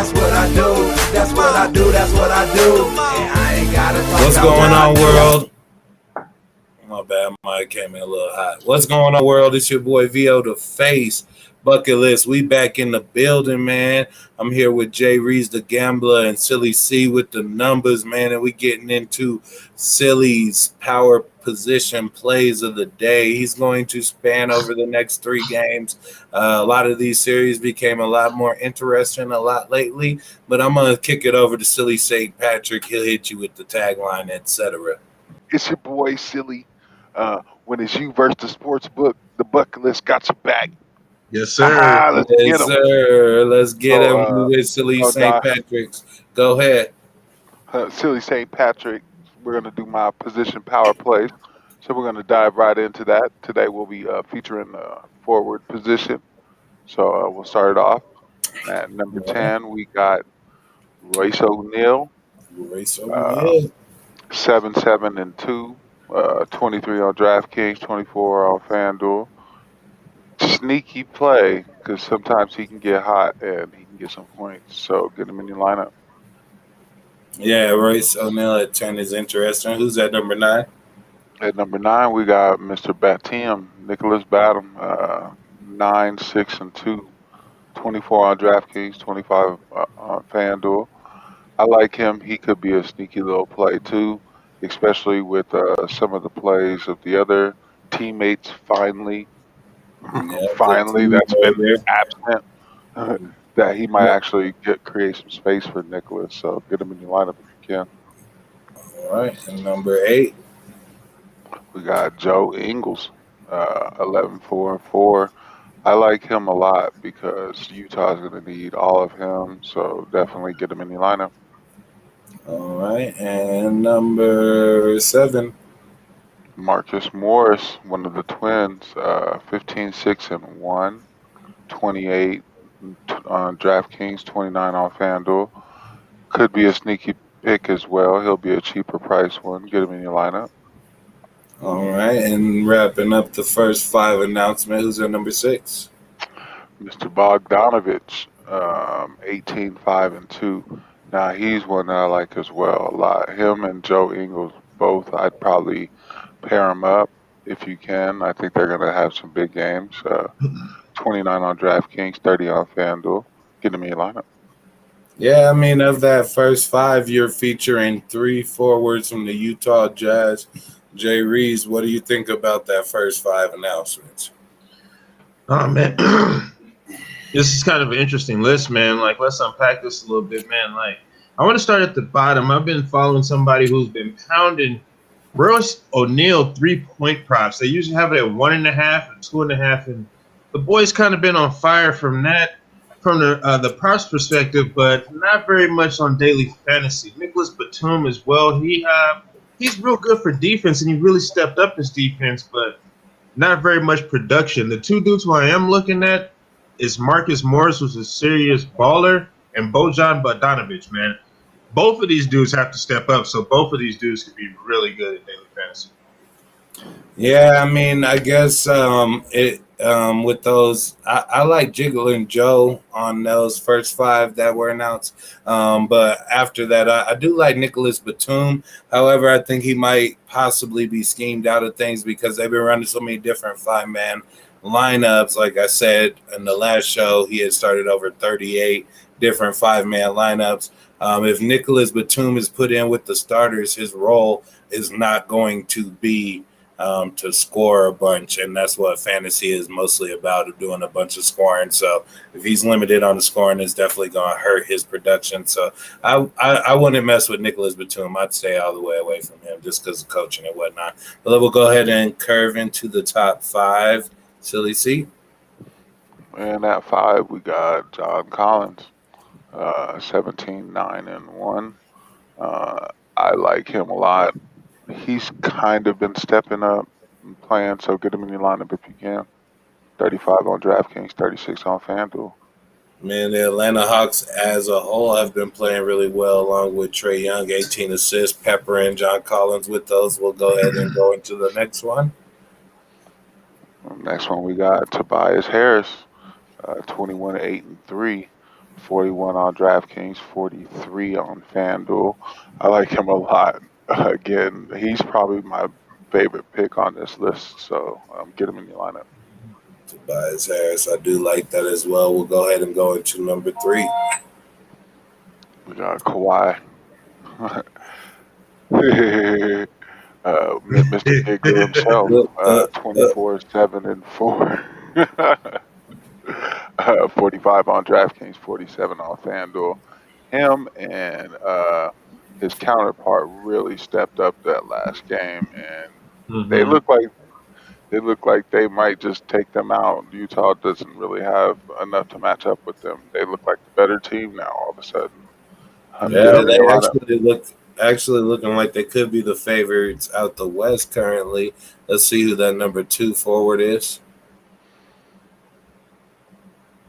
That's what I do. That's what I do. That's what I do. And I ain't gotta talk. What's going on, world? My bad, mic came in a little hot. What's going on, world? It's your boy VO the Face. Bucket List. We back in the building, man. I'm here with Jay Rees, the gambler, and Silly C with the numbers, man. And we getting into Silly's power position plays of the day. He's going to span over the next 3 games. A lot of these series became a lot more interesting a lot lately, but I'm going to kick it over to Silly St. Patrick. He'll hit you with the tagline, etc. It's your boy Silly. When it's you versus the sports book, the bucket list got your back. Yes, sir. Let's Yes, get him. sir. Let's get him with Silly oh, St. nah. Patrick's. Go ahead. Silly St. Patrick. We're going to do my position power plays. So we're going to dive right into that. Today we'll be featuring forward position. So we'll start it off. At number 10, we got Royce O'Neal. Royce O'Neal. 7-7-2. 23 on DraftKings, 24 on FanDuel. Sneaky play because sometimes he can get hot and he can get some points. So get him in your lineup. Yeah, Royce O'Neal at 10 is interesting. Who's at number 9? At number 9, we got Mr. Batum, Nicholas Batum, 9-6-2, 24 on DraftKings, 25 on FanDuel. I like him. He could be a sneaky little play too, especially with some of the plays of the other teammates. Finally, that's been absent. That he might actually create some space for Nicholas. So get him in your lineup if you can. All right, and number 8, we got Joe Ingles, 11-4-4. I like him a lot because Utah's going to need all of him. So definitely get him in your lineup. All right, and number 7, Marcus Morris, one of the twins, 15-6-1, 28 on DraftKings, 29 on FanDuel. Could be a sneaky pick as well. He'll be a cheaper price one. Get him in your lineup. All right, and wrapping up the first 5 announcement, who's at number 6? Mr. Bogdanovich, 18-5-2. Now he's one that I like as well a lot. Him and Joe Ingles both. I'd probably pair them up if you can. I think they're going to have some big games. 29 on DraftKings, 30 on FanDuel. Get them in your lineup. Yeah, I mean, of that first 5, you're featuring 3 forwards from the Utah Jazz. Jay Rees, what do you think about that first 5 announcements? Oh, man. This is kind of an interesting list, man. Like, let's unpack this a little bit, man. Like, I want to start at the bottom. I've been following somebody who's been pounding Royce O'Neal 3-point props. They usually have it at 1.5 and 2.5, and the boy's kind of been on fire from that, from the props perspective, but not very much on daily fantasy. Nicholas Batum as well. He's real good for defense, and he really stepped up his defense, but not very much production. The 2 dudes who I am looking at is Marcus Morris, who's a serious baller, and Bojan Bogdanovic, man. Both of these dudes have to step up, so both of these dudes could be really good at daily fantasy. Yeah, I mean, I guess with those, I like Jiggling Joe on those first 5 that were announced. But after that, I do like Nicholas Batum. However, I think he might possibly be schemed out of things because they've been running so many different 5-man lineups. Like I said in the last show, he had started over 38 different 5-man lineups. If Nicholas Batum is put in with the starters, his role is not going to be to score a bunch, and that's what fantasy is mostly about, doing a bunch of scoring. So if he's limited on the scoring, it's definitely going to hurt his production. So I wouldn't mess with Nicholas Batum. I'd stay all the way away from him just because of coaching and whatnot. But we'll go ahead and curve into the top 5. Silly C. And at 5, we got John Collins, 17-9-1. I like him a lot. He's kind of been stepping up and playing, so get him in your lineup if you can. 35 on DraftKings, 36 on FanDuel. Man, the Atlanta Hawks as a whole have been playing really well, along with Trae Young, 18 assists, Pepper and John Collins with those. We'll go ahead and go into the next one. Next one we got Tobias Harris, 21-8-3, 41 on DraftKings, 43 on FanDuel. I like him a lot. Again, he's probably my favorite pick on this list, so get him in your lineup. Tobias Harris, I do like that as well. We'll go ahead and go into number 3. We got Kawhi. Mr. Bigger himself, 24, 7, and 4. 45 on DraftKings, 47 on FanDuel. Him and his counterpart really stepped up that last game, and they look like they might just take them out. Utah doesn't really have enough to match up with them. They look like the better team now all of a sudden. Yeah, they actually looking like they could be the favorites out the West currently. Let's see who that number 2 forward is.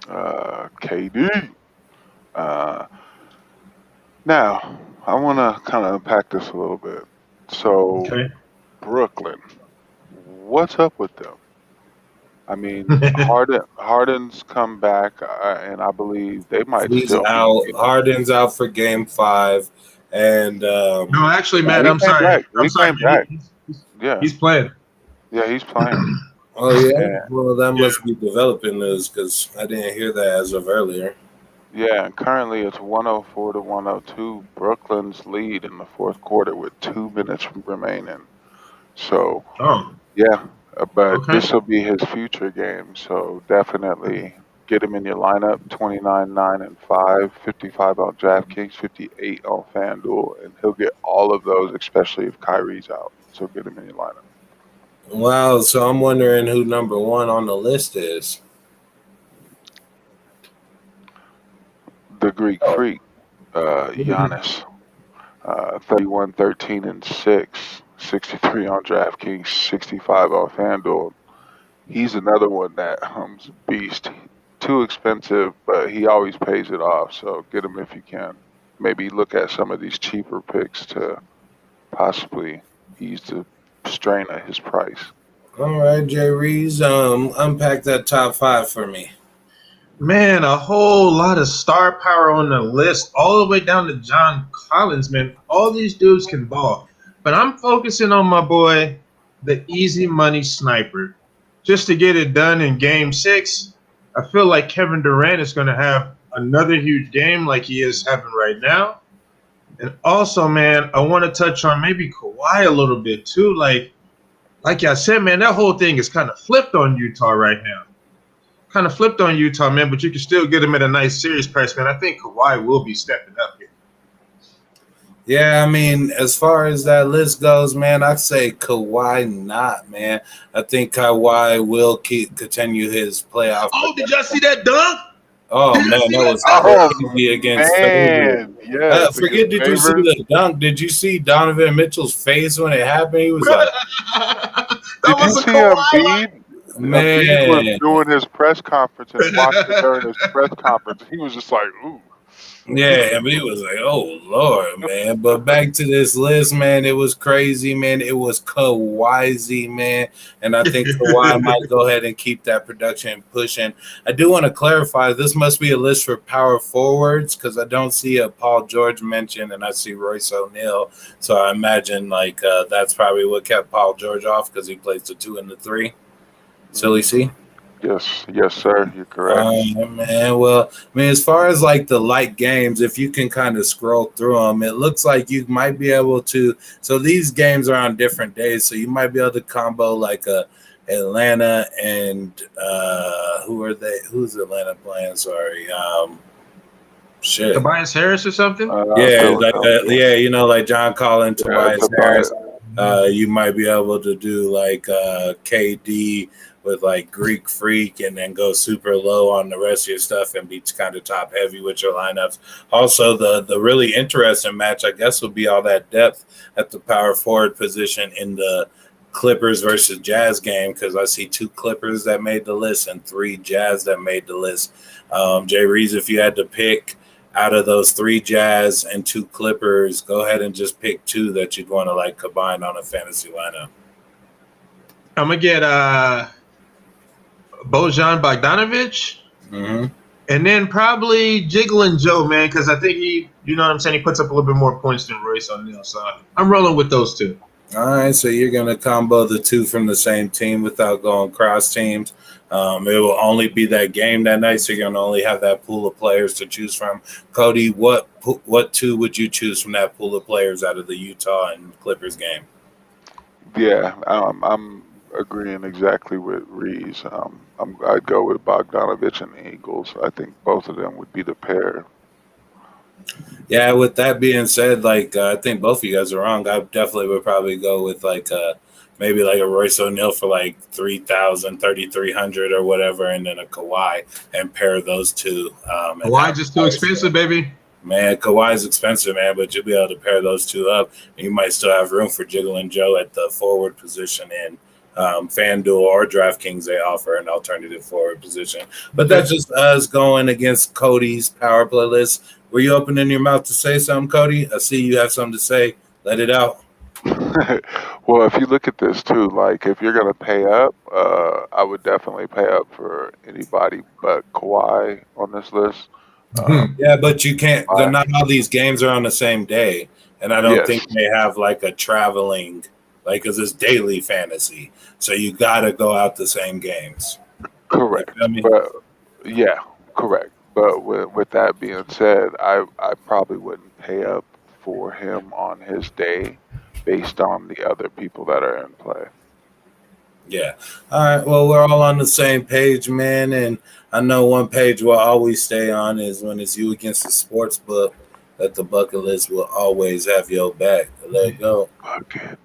KD. Now, I want to kind of unpack this a little bit. So, Brooklyn, what's up with them? I mean, Harden's come back, and I believe they might He's still out. Harden's out for Game 5, and no, actually, Matt, I'm sorry. He's playing. Yeah, he's playing. Oh yeah. Well, that must be developing news because I didn't hear that as of earlier. Yeah, and currently it's 104 to 102. Brooklyn's lead in the fourth quarter with 2 minutes remaining. So, yeah, but this will be his future game. So definitely get him in your lineup. 29, 9, and 5, 55 on DraftKings, 58 on FanDuel, and he'll get all of those, especially if Kyrie's out. So get him in your lineup. Wow, so I'm wondering who number 1 on the list is. The Greek Freak, Giannis, 31, 13, and 6, 63 on DraftKings, 65 on FanDuel. He's another one that a beast. Too expensive, but he always pays it off. So get him if you can. Maybe look at some of these cheaper picks to possibly ease the strain of his price. All right, Jay Reeves, unpack that top 5 for me. Man, a whole lot of star power on the list, all the way down to John Collins, man. All these dudes can ball. But I'm focusing on my boy, the easy money sniper. Just to get it done in Game 6, I feel like Kevin Durant is going to have another huge game like he is having right now. And also, man, I want to touch on maybe Kawhi a little bit too. Like I said, man, that whole thing is kind of flipped on Utah right now. Kind of flipped on Utah, man, but you can still get him at a nice serious price, man. I think Kawhi will be stepping up here. Yeah, I mean, as far as that list goes, man, I'd say Kawhi not, man. I think Kawhi will continue his playoff. Oh, did y'all see that dunk? Oh, man, that was crazy against Faber. Yeah, did you see the dunk? Did you see Donovan Mitchell's face when it happened? He was like, did you see Embiid? Man, he was doing his press conference and watching it during his press conference. He was just like, ooh. Yeah, I mean, he was like, oh, Lord, man. But back to this list, man, it was crazy, man. It was Kawhi, man. And I think Kawhi might go ahead and keep that production pushing. I do want to clarify, this must be a list for power forwards because I don't see a Paul George mentioned and I see Royce O'Neal. So I imagine, like, that's probably what kept Paul George off because he plays the 2 and the 3. Silly C? Yes, sir. You're correct. Man. Well, I mean, as far as like the light games, if you can kind of scroll through them, it looks like you might be able to. So these games are on different days, so you might be able to combo like Atlanta and who are they? Who's Atlanta playing? Sorry, shit. Tobias Harris or something? Yeah, you know, like John Collins, Tobias Harris. You might be able to do like KD with like Greek Freak and then go super low on the rest of your stuff and be kind of top heavy with your lineups. Also, the really interesting match, I guess, will be all that depth at the power forward position in the Clippers versus Jazz game because I see 2 Clippers that made the list and 3 Jazz that made the list. Jay Reeves, if you had to pick out of those 3 Jazz and 2 Clippers, go ahead and just pick 2 that you'd want to like combine on a fantasy lineup. I'm gonna get Bojan Bogdanovic And then probably Jiggling Joe, man, because I think he, you know what I'm saying, he puts up a little bit more points than Royce O'Neal. So I'm rolling with those two. All right, so you're going to combo the two from the same team without going cross teams. It will only be that game that night, so you're going to only have that pool of players to choose from. Cody, what two would you choose from that pool of players out of the Utah and Clippers game? Yeah, I'm agreeing exactly with Reeves. I'd go with Bogdanovich and the Eagles. I think both of them would be the pair. Yeah, with that being said, like I think both of you guys are wrong. I definitely would probably go with like maybe like a Royce O'Neal for like 3,000, 3,300 or whatever, and then a Kawhi and pair those two. Kawhi just too expensive, baby. Man, Kawhi's expensive, man, but you'll be able to pair those two up, and you might still have room for Jiggling Joe at the forward position in FanDuel or DraftKings. They offer an alternative forward position. But that's just us going against Cody's power play list. Were you opening your mouth to say something, Cody? I see you have something to say. Let it out. Well, if you look at this too, like if you're gonna pay up, I would definitely pay up for anybody but Kawhi on this list. Yeah, but you can't. Not all these games are on the same day, and I don't think they have like a traveling, like because it's daily fantasy, so you got to go out the same games. Correct. But yeah, correct. But with that being said, I probably wouldn't pay up for him on his day based on the other people that are in play. Yeah. All right. Well, we're all on the same page, man. And I know one page we'll always stay on is when it's you against the sports book, that the bucket list will always have your back. Let it go. Bucket.